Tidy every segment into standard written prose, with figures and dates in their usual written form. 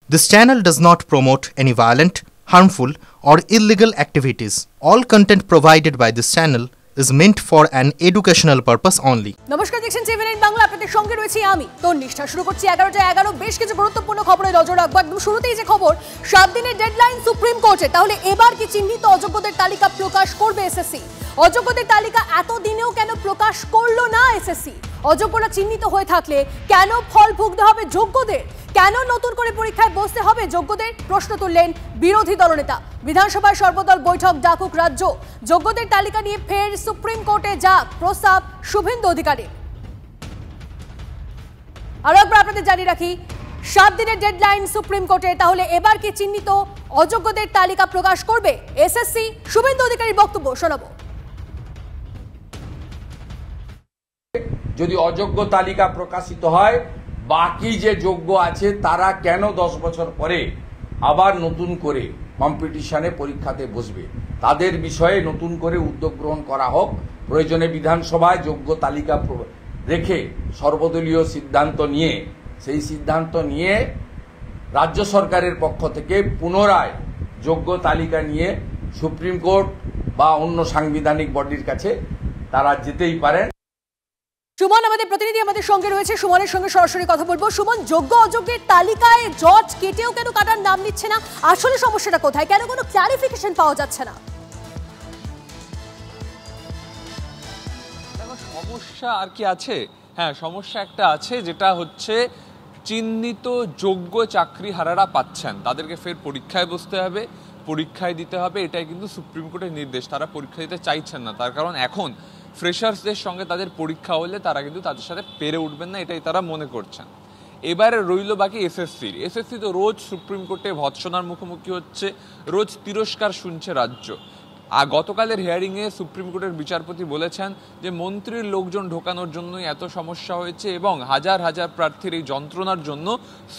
This channel does not promote any violent, harmful, or illegal activities. All content provided by this channel is meant for an educational purpose only. নমস্কার, দেখছেন টিভি9 বাংলা। আপনাদের সঙ্গে রয়েছি আমি তন্নিষ্ঠা। শুরু করছি 11টা 11 বেশ কিছু গুরুত্বপূর্ণ খবরে নজর রাখবো। একদম শুরুতেই যে খবর, 7 দিনের ডেডলাইন সুপ্রিম কোর্টে। তাহলে এবার কি চিহ্নিত অযোগ্যদের তালিকা প্রকাশ করবে এসএসসি? অযোগ্যদের তালিকা এত দিনেও কেন প্রকাশ করলো না এসএসসি? অযোগ্যরা চিহ্নিত হয়ে থাকলে কেন ফল ভুগতে হবে যোগ্যদের? কেন নতুন করে পরীক্ষায় বসতে হবে যোগ্যদের? প্রশ্ন তুললেন বিরোধী দলনেতা। বিধানসভায় সর্বদল বৈঠক ডাকুক রাজ্য। যোগ্যদের তালিকা নিয়ে ফের সুপ্রিম কোর্টে যাক প্রস্তাব শুভেন্দু অধিকারীর। আরো একবার আপনাদের জানিয়ে রাখি, 7 দিনের ডেডলাইন সুপ্রিম কোর্টে। তাহলে এবার কি চিহ্নিত অযোগ্যদের তালিকা প্রকাশ করবে এসএসসি? শুভেন্দু অধিকারীর বক্তব্য শোনাবো। যদি অযোগ্য তালিকা প্রকাশিত হয়, বাকি যে যোগ্য আছে তারা কেন 10 বছর পরে আবার নতুন করে কম্পিটিশনে পরীক্ষাতে বসবে? তাদের বিষয়ে নতুন করে উদ্যোগ গ্রহণ করা হোক। প্রয়োজনে বিধানসভায় যোগ্য তালিকা রেখে সর্বদলীয় সিদ্ধান্ত নিয়ে সেই সিদ্ধান্ত নিয়ে রাজ্য সরকারের পক্ষ থেকে পুনরায় যোগ্য তালিকা নিয়ে সুপ্রিম কোর্ট বা অন্য সাংবিধানিক বডির কাছে তারা যেতেই পারেন। সুমন আমাদের প্রতিনিধি আমাদের সঙ্গে রয়েছে, সুমনের সঙ্গে সরাসরি কথা বলবো। সুমন, যোগ্য অযোগ্যের তালিকায় জজ কেটেও কেন কাটার নাম নিচ্ছে না? আসলে সমস্যাটা কোথায়? কেন কোনো ক্লারিফিকেশন পাওয়া যাচ্ছে না? সমস্যা আর কি আছে? হ্যাঁ, সমস্যা একটা আছে, যেটা হচ্ছে চিহ্নিত যোগ্য চাকরিহারারা পাচ্ছেন, তাদেরকে ফের পরীক্ষায় বসতে হবে, পরীক্ষায় দিতে হবে। এটাই কিন্তু সুপ্রিম কোর্টের নির্দেশ। তারা পরীক্ষা দিতে চাইছেন না, তার কারণ এখন ফ্রেশার্সদের সঙ্গে তাদের পরীক্ষা হলে তারা কিন্তু তাদের সাথে পেরে উঠবেন না, এটাই তারা মনে করছেন। এবারে রইল বাকি এসএসসি তো রোজ সুপ্রিম কোর্টে ভৎসনার মুখোমুখি হচ্ছে, রোজ তিরস্কার শুনছে রাজ্য। আর গতকালের হিয়ারিংয়ে সুপ্রিম কোর্টের বিচারপতি বলেছেন যে মন্ত্রীর লোকজন ঢোকানোর জন্যই এত সমস্যা হয়েছে এবং হাজার হাজার প্রার্থীর এই যন্ত্রণার জন্য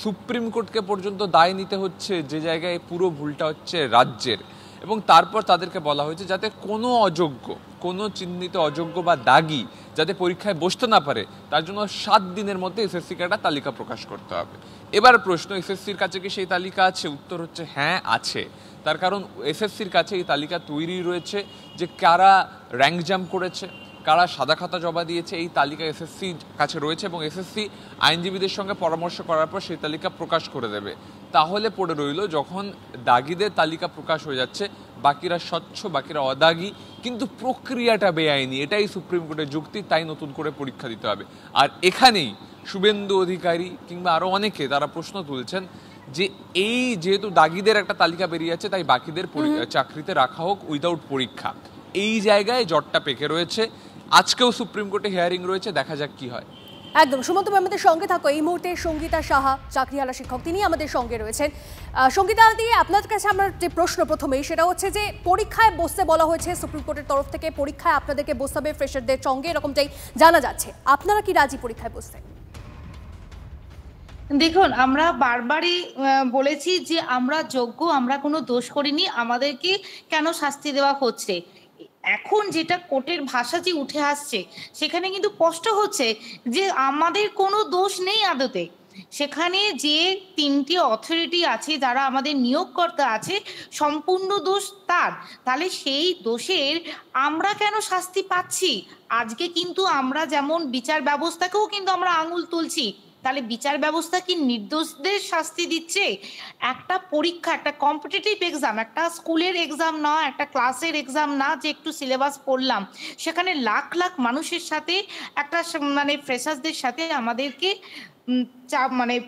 সুপ্রিম কোর্টকে পর্যন্ত দায় নিতে হচ্ছে, যে জায়গায় পুরো ভুলটা হচ্ছে রাজ্যের। এবং তারপর তাদেরকে বলা হয়েছে যাতে কোনো অযোগ্য, কোনো চিহ্নিত অযোগ্য বা দাগি যাতে পরীক্ষায় বসতে না পারে, তার জন্য 7 দিনের মধ্যে এসএসসিকে একটা তালিকা প্রকাশ করতে হবে। এবার প্রশ্ন, এসএসসির কাছে কি সেই তালিকা আছে? উত্তর হচ্ছে হ্যাঁ আছে। তার কারণ এসএসসির কাছে এই তালিকা তৈরি রয়েছে যে কারা র্যাঙ্ক জাম্প করেছে, কারা সাদা খাতা জমা দিয়েছে, এই তালিকা এসএসসির কাছে রয়েছে এবং এসএসসি আইনজীবীদের সঙ্গে পরামর্শ করার পর সেই তালিকা প্রকাশ করে দেবে। তাহলে পড়ে রইল যখন দাগিদের তালিকা প্রকাশ হয়ে যাচ্ছে, বাকিরা স্বচ্ছ, বাকিরা অদাগী, কিন্তু প্রক্রিয়াটা বেআইনি, এটাই সুপ্রিম কোর্টের যুক্তি, তাই নতুন করে পরীক্ষা দিতে হবে। আর এখানেই শুভেন্দু অধিকারী কিংবা আরও অনেকে তারা প্রশ্ন তুলছেন যে এই যেহেতু দাগিদের একটা তালিকা বেরিয়ে যাচ্ছে, তাই বাকিদের চাকরিতে রাখা হোক উইদাউট পরীক্ষা। এই জায়গায় জটটা পেকে রয়েছে। আজকেও সুপ্রিম কোর্টে হিয়ারিং রয়েছে, দেখা যাক কি হয়। একদম। সুমন, তুমি আমাদের সঙ্গে থাকো। এই মুহূর্তে সঙ্গীতা সাহা, চাকরিহারা শিক্ষক, তিনি আমাদের সঙ্গে রয়েছেন। সঙ্গীতা দিয়ে আপনার কাছে আমার যে প্রশ্ন প্রথমেই, সেটা হচ্ছে যে পরীক্ষায় বসতে বলা হয়েছে সুপ্রিম কোর্টের তরফ থেকে, পরীক্ষায় আপনাদেরকে বসতে হবে ফ্রেশারদের সঙ্গে, এরকমটাই জানা যাচ্ছে। আপনারা কি রাজি পরীক্ষায় বসতে? দেখুন, আমরা বারবারই বলেছি যে আমরা যোগ্য, আমরা কোনো দোষ করিনি, আমাদেরকে কেন শাস্তি দেওয়া হচ্ছে। এখন যেটা কোর্টের ভাষা যে উঠে আসছে, সেখানে কিন্তু স্পষ্ট হচ্ছে যে আমাদের কোনো দোষ নেই আদতে। সেখানে যে 3টি অথরিটি আছে, যারা আমাদের নিয়োগকর্তা আছে, সম্পূর্ণ দোষ তার। তাহলে সেই দোষের আমরা কেন শাস্তি পাচ্ছি? আজকে কিন্তু আমরা যেমন বিচার ব্যবস্থাকেও কিন্তু আমরা আঙুল তুলছি, তাহলে বিচার ব্যবস্থা কি নির্দোষদের শাস্তি দিচ্ছে? একটা পরীক্ষা, একটা কম্পিটিটিভ এক্সাম, একটা স্কুলের এক্সাম না, একটা ক্লাসের এক্সাম না যে একটু সিলেবাস পড়লাম, সেখানে লাখ লাখ মানুষের সাথে একটা ফ্রেশার্সদের সাথে আমাদেরকে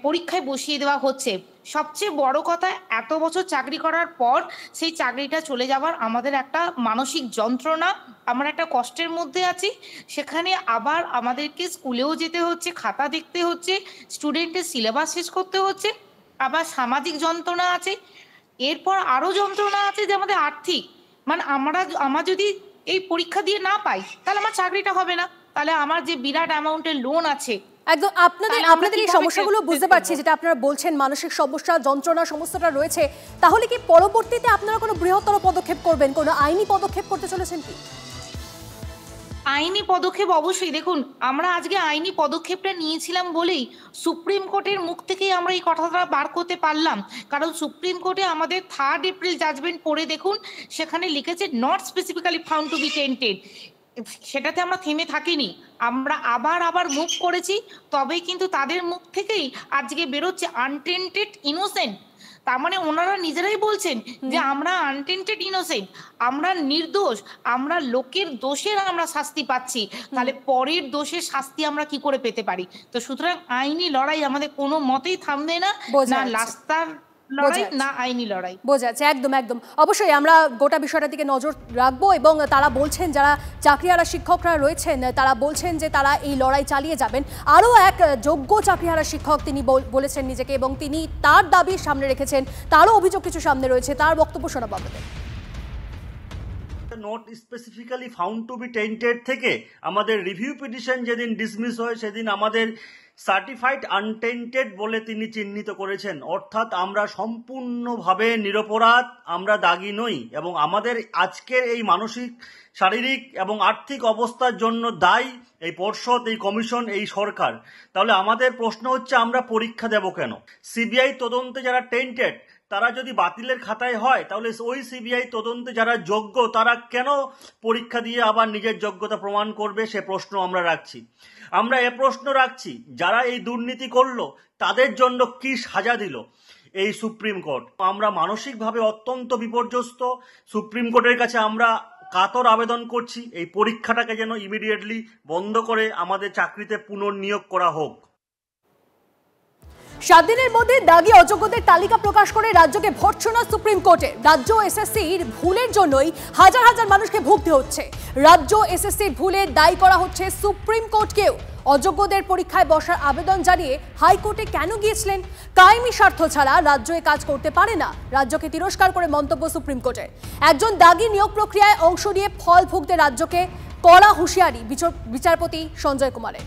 পরীক্ষায় বসিয়ে দেওয়া হচ্ছে। সবচেয়ে বড় কথা, এত বছর চাকরি করার পর সেই চাকরিটা চলে যাওয়ার আমাদের একটা মানসিক যন্ত্রণা, আমরা একটা কষ্টের মধ্যে আছি। সেখানে আবার আমাদেরকে স্কুলেও যেতে হচ্ছে, খাতা দেখতে হচ্ছে, স্টুডেন্টের সিলেবাস শেষ করতে হচ্ছে, আবার সামাজিক যন্ত্রণা আছে, এরপর আরও যন্ত্রণা আছে যে আমাদের আর্থিক। আমরা যদি এই পরীক্ষা দিয়ে না পাই, তাহলে আমার চাকরিটা হবে না, তাহলে আমার যে বিরাট অ্যামাউন্টের লোন আছে। একদম। আপনাদের এই সমস্যাগুলো বুঝতে পারছি, যেটা আপনারা বলছেন মানসিক সমস্যা, যন্ত্রণা সমস্যাটা রয়েছে। তাহলে কি পরবর্তীতে আপনারা কোনো বৃহত্তর পদক্ষেপ করবেন, কোনো আইনি পদক্ষেপ করতে চলেছেন কি? আইনি পদক্ষেপ অবশ্যই, দেখুন আমরা আজকে আইনি পদক্ষেপটা নিয়েছিলাম বলেই সুপ্রিম কোর্টের মুখ থেকেই আমরা এই কথাটা বার করতে পারলাম। কারণ সুপ্রিম কোর্টে আমাদের 3 এপ্রিল জাজমেন্ট পড়ে দেখুন, সেখানে লিখেছে not specifically found to be tainted. সেটাতে আমরা থেমে থাকিনি, আমরা আবার মুভ করেছি, তবেই কিন্তু তাদের মুখ থেকেই আজকে বেরোচ্ছে আনটেন্টেড ইনোসেন্ট। তার মানে ওনারা নিজেরাই বলছেন যে আমরা আনটেন্টেড ইনোসেন্ট, আমরা নির্দোষ, আমরা লোকের দোষের আমরা শাস্তি পাচ্ছি, তাহলে পরের দোষের শাস্তি আমরা কি করে পেতে পারি? তো সুতরাং আইনি লড়াই আমাদের কোনো মতেই থামবে না, না রাস্তার লড়াই না আইনি লড়াই। বোঝা যাচ্ছে, একদম একদম অবশ্যই আমরা গোটা বিষয়টার দিকে নজর রাখবো। এবং তারা বলছেন, যারা চাকরিহারা শিক্ষকরা রয়েছেন তারা বলছেন যে তারা এই লড়াই চালিয়ে যাবেন। আরও এক যোগ্য চাকরিহারা শিক্ষক তিনি বলেছেন নিজেকে, এবং তিনি তার দাবি সামনে রেখেছেন, তারও অভিযোগ কিছু সামনে রয়েছে, তার বক্তব্য শোনাবো আপনাদের। Not specifically found to be tainted থেকে আমাদের রিভিউ পিটিশন যেদিন ডিসমিস হয় সেদিন আমাদের সার্টিফাইড আনটেন্টেড বলে তিনি চিহ্নিত করেছেন। অর্থাৎ আমরা সম্পূর্ণভাবে নিরপরাধ, আমরা দাগী নই, এবং আমাদের আজকের এই মানসিক, শারীরিক এবং আর্থিক অবস্থার জন্য দায়ী এই পর্ষদ, এই কমিশন, এই সরকার। তাহলে আমাদের প্রশ্ন হচ্ছে আমরা পরীক্ষা দেব কেন? সিবিআই তদন্তে যারা টেন্টেড তারা যদি বাতিলের খাতায় হয়, তাহলে ওই সিবিআই তদন্তে যারা যোগ্য তারা কেন পরীক্ষা দিয়ে আবার নিজের যোগ্যতা প্রমাণ করবে? সে প্রশ্ন আমরা রাখছি। আমরা এ প্রশ্ন রাখছি, যারা এই দুর্নীতি করলো তাদের জন্য কি সাজা দিল এই সুপ্রিম কোর্ট? আমরা মানসিকভাবে অত্যন্ত বিপর্যস্ত। সুপ্রিম কোর্টের কাছে আমরা কাতর আবেদন করছি, এই পরীক্ষাটাকে যেন ইমিডিয়েটলি বন্ধ করে আমাদের চাকরিতে পুনর্নিয়োগ করা হোক। 7 দিনের মধ্যে দাগী অযোগ্যদের তালিকা প্রকাশ করে রাজ্যকে ভর্ৎসনা সুপ্রিম কোর্টে। রাজ্য এসএসসির ভুলের জন্যই হাজার হাজার মানুষকে ভুগতে হচ্ছে। রাজ্য এসএসসির ভুলে দায়ী করা হচ্ছে সুপ্রিম কোর্টকেও। অযোগ্যদের পরীক্ষায় বসার আবেদন জানিয়ে হাইকোর্টে কেন গিয়েছিলেন? কায়েমি স্বার্থ ছাড়া রাজ্য এ কাজ করতে পারে না, রাজ্যকে তিরস্কার করে মন্তব্য সুপ্রিম কোর্টের। একজন দাগী নিয়োগ প্রক্রিয়ায় অংশ নিয়ে ফল ভুগতে রাজ্যকে কড়া হুঁশিয়ারি বিচারপতি সঞ্জয় কুমারের।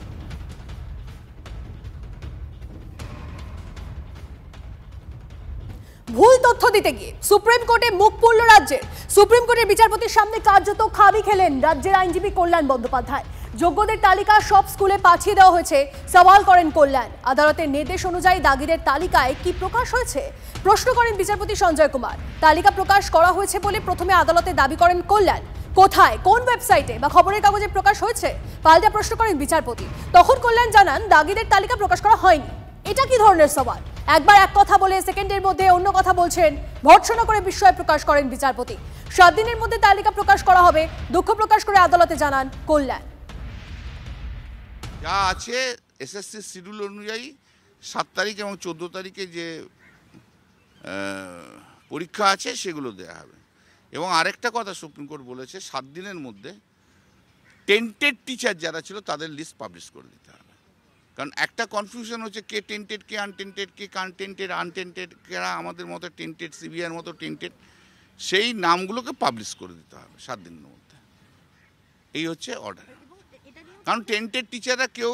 ভুল তথ্য দিতে গিয়ে সুপ্রিম কোর্টে মুখ পুরল রাজ্যের। সুপ্রিম কোর্টের বিচারপতির সামনে কার্যত খাবি খেলেন রাজ্যের আইনজীবী কল্যাণ বন্দ্যোপাধ্যায়। যোগ্যদের তালিকা সব স্কুলে পাঠিয়ে দেওয়া হয়েছে, সওয়াল করেন কল্যাণ। আদালতের নির্দেশ অনুযায়ী দাগীদের তালিকায় কি প্রকাশ হয়েছে প্রশ্ন করেন বিচারপতি সঞ্জয় কুমার। তালিকা প্রকাশ করা হয়েছে বলে প্রথমে আদালতে দাবি করেন কল্যাণ। কোথায়, কোন ওয়েবসাইটে বা খবরের কাগজে প্রকাশ হয়েছে পাল্টা প্রশ্ন করেন বিচারপতি। তখন কল্যাণ জানান দাগীদের তালিকা প্রকাশ করা হয়নি। এটা কি ধরনের সওয়াল? একবার এক কথা বলে সেকেন্ডের মধ্যে অন্য কথা বলছেন, ভর্ৎসনা করে বিস্ময় প্রকাশ করেন বিচারপতি। 7 দিনের মধ্যে তালিকা প্রকাশ করা হবে, দুঃখ প্রকাশ করে আদালতে জানান কল্যাণ। যা আছে এসএসসি শিডিউল অনুযায়ী 7 তারিখ এবং 14 তারিখে যে পরীক্ষা আছে সেগুলো দেওয়া হবে। এবং আরেকটা কথা সুপ্রিম কোর্ট বলেছে, 7 দিনের মধ্যে টেন্টেড টিচার যারা ছিল তাদের লিস্ট পাবলিশ করে দিতে হবে। কারণ একটা কনফিউশন হচ্ছে কে টেন্টেড, কে আনটেন্টেড, কে আনটেন্টেড, কারা আমাদের মতো টেন্টেড, সিবিআইয়ের মতো টেন্টেড, সেই নামগুলোকে পাবলিশ করে দিতে হবে 7 দিনের মধ্যে। এই হচ্ছে অর্ডার। কারণ টেন্টেড টিচাররা কেউ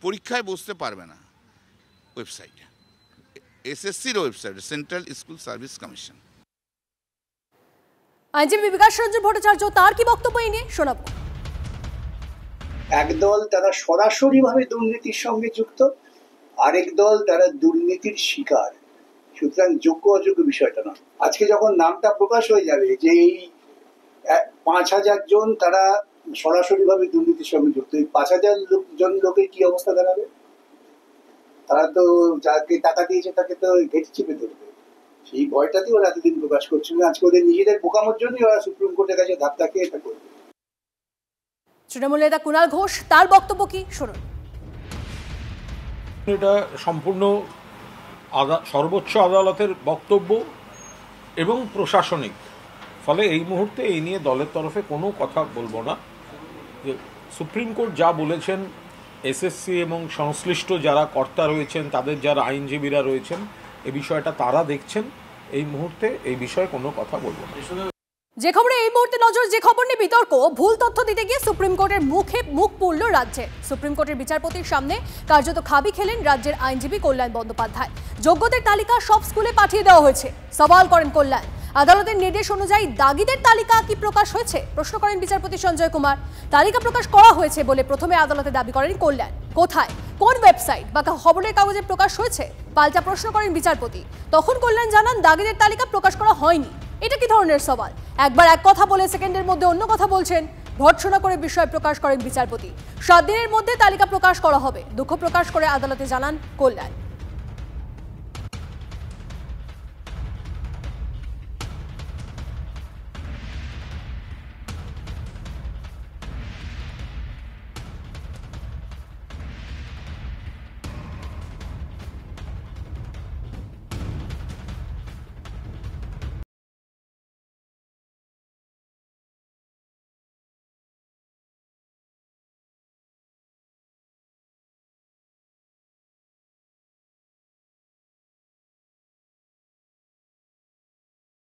পরীক্ষায় বসতে পারবে না ওয়েবসাইটে, এসএসসির ওয়েবসাইটে, সেন্ট্রাল স্কুল সার্ভিস কমিশন। আইনজীবী বিকাশ রঞ্জন ভট্টাচার্য তার কি বক্তব্য এই নিয়ে শোনাবো। একদল তারা সরাসরিভাবে দুর্নীতির সঙ্গে যুক্ত, আরেক দল তারা দুর্নীতির শিকার। সুতরাং যোগ্য অযোগ্য বিষয়টা না। আজকে যখন নামটা প্রকাশ হয়ে যাবে যে এই 5000 জন তারা সরাসরিভাবে দুর্নীতির সঙ্গে যুক্ত, এই 5000 জন লোকের কি অবস্থা দাঁড়াবে? তারা তো যাকে টাকা দিয়েছে তাকে তো ঘেটে চেপে ধরবে। সেই ভয়টাতেই ওরা এতদিন প্রকাশ করছে না। আজকে ওদের নিজেদের বোকামোর জন্যই ওরা সুপ্রিম কোর্টের কাছে ধাক্কা খেয়ে এটা করবে। তৃণমূল নেতা কুণাল ঘোষ, তার বক্তব্য কি শুনুন। এটা সম্পূর্ণ সর্বোচ্চ আদালতের বক্তব্য এবং প্রশাসনিক, ফলে এই মুহূর্তে এই নিয়ে দলের তরফে কোনো কথা বলবো না। যে সুপ্রিম কোর্ট যা বলেছেন, এসএসসি এবং সংশ্লিষ্ট যারা কর্তা রয়েছেন, তাদের যারা আইনজীবীরা রয়েছেন, এই বিষয়টা তারা দেখছেন। এই মুহূর্তে এই বিষয়ে কোনো কথা বলবো না। যে খবরে এই মুহূর্তে নজর, যে খবর নিয়ে বিতর্ক, ভুল তথ্য দিতে গিয়ে সুপ্রিম কোর্টের মুখ পুরল রাজ্যে। সুপ্রিম কোর্টের বিচারপতির সামনে কার্যত খাবি খেলেন রাজ্যের আইনজীবী কল্যাণ বন্দ্যোপাধ্যায়। যোগ্যদের তালিকা সব স্কুলে পাঠিয়ে দেওয়া হয়েছে, সওয়াল করেন কল্যাণ। আদালতের নির্দেশ অনুযায়ী দাগিদের তালিকা কি প্রকাশ হয়েছে প্রশ্ন করেন বিচারপতি সঞ্জয় কুমার। তালিকা প্রকাশ করা হয়েছে বলে প্রথমে আদালতে দাবি করেন কল্যাণ। কোথায়, কোন ওয়েবসাইট বা খবরের কাগজে প্রকাশ হয়েছে পাল্টা প্রশ্ন করেন বিচারপতি। তখন কল্যাণ জানান দাগিদের তালিকা প্রকাশ করা হয়নি। এটা কি ধরনের সওয়াল? একবার এক কথা বলে সেকেন্ডের মধ্যে অন্য কথা বলছেন। ভর্ৎসনা করে বিষয় প্রকাশ করেন বিচারপতি। 7 দিনের মধ্যে তালিকা প্রকাশ করা হবে, দুঃখ প্রকাশ করে আদালতে জানান কল্যাণ।